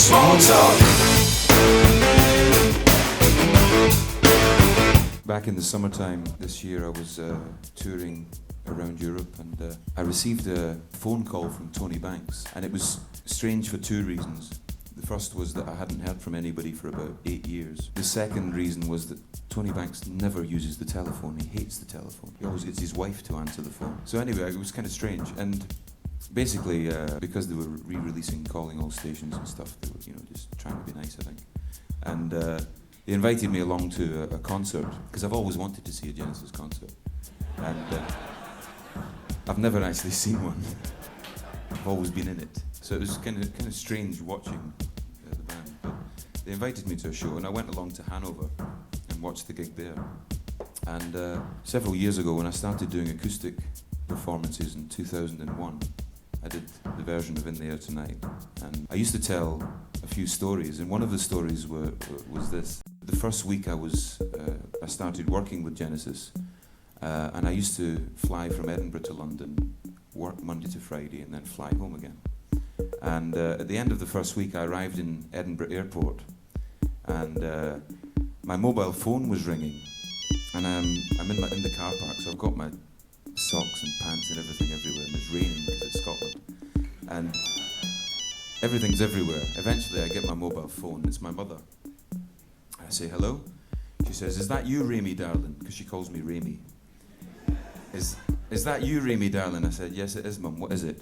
small talk. Back in the summertime this year, I was touring around Europe, and I received a phone call from Tony Banks, and it was strange for two reasons. The first was that I hadn't heard from anybody for about 8 years. The second reason was that Tony Banks never uses the telephone. He hates the telephone. He always gets his wife to answer the phone. So anyway, it was kind of strange. And basically, because they were re-releasing Calling All Stations and stuff, they were, just trying to be nice, I think. And they invited me along to a concert, because I've always wanted to see a Genesis concert. And I've never actually seen one. I've always been in it. So it was kind of strange watching the band. But they invited me to a show, and I went along to Hanover and watched the gig there. And several years ago, when I started doing acoustic performances in 2001, I did the version of In the Air Tonight. And I used to tell a few stories, and one of the stories was this. The first week I started working with Genesis, and I used to fly from Edinburgh to London, work Monday to Friday, and then fly home again. And at the end of the first week, I arrived in Edinburgh Airport, and my mobile phone was ringing, and I'm in the car park, so I've got my socks and pants and everything everywhere, and it's raining because it's Scotland, and everything's everywhere. Eventually, I get my mobile phone. It's my mother. I say hello. She says, "Is that you, Rami, darling?" Because she calls me Rami. Is that you, Rami, darling? I said, "Yes, it is, Mum. What is it?"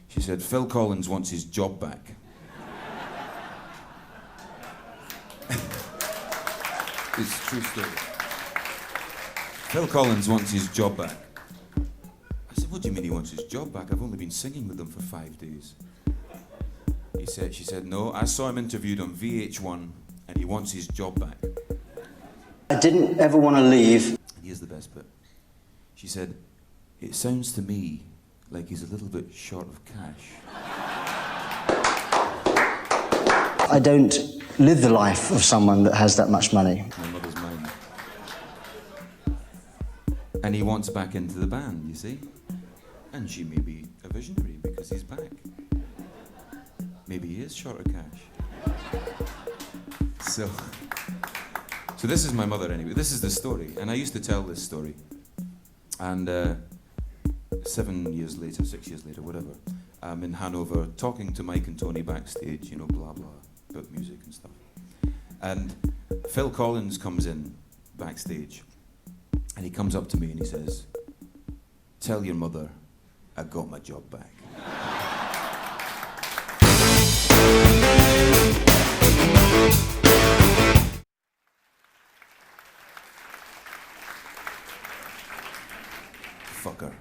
She said, "Phil Collins wants his job back." It's a true story. Phil Collins wants his job back. I said, "What do you mean he wants his job back? I've only been singing with him for 5 days." She said, "No, I saw him interviewed on VH1 and he wants his job back." I didn't ever want to leave. And here's the best bit. She said, "It sounds to me like he's a little bit short of cash." I don't live the life of someone that has that much money. My mother's mind. And he wants back into the band, you see? And she may be a visionary because he's back. Maybe he is short of cash. So this is my mother anyway. This is the story. And I used to tell this story. And 6 years later, whatever, I'm in Hanover talking to Mike and Tony backstage, blah, blah, about music and stuff. And Phil Collins comes in backstage, and he comes up to me and he says, "Tell your mother I got my job back." Fucker.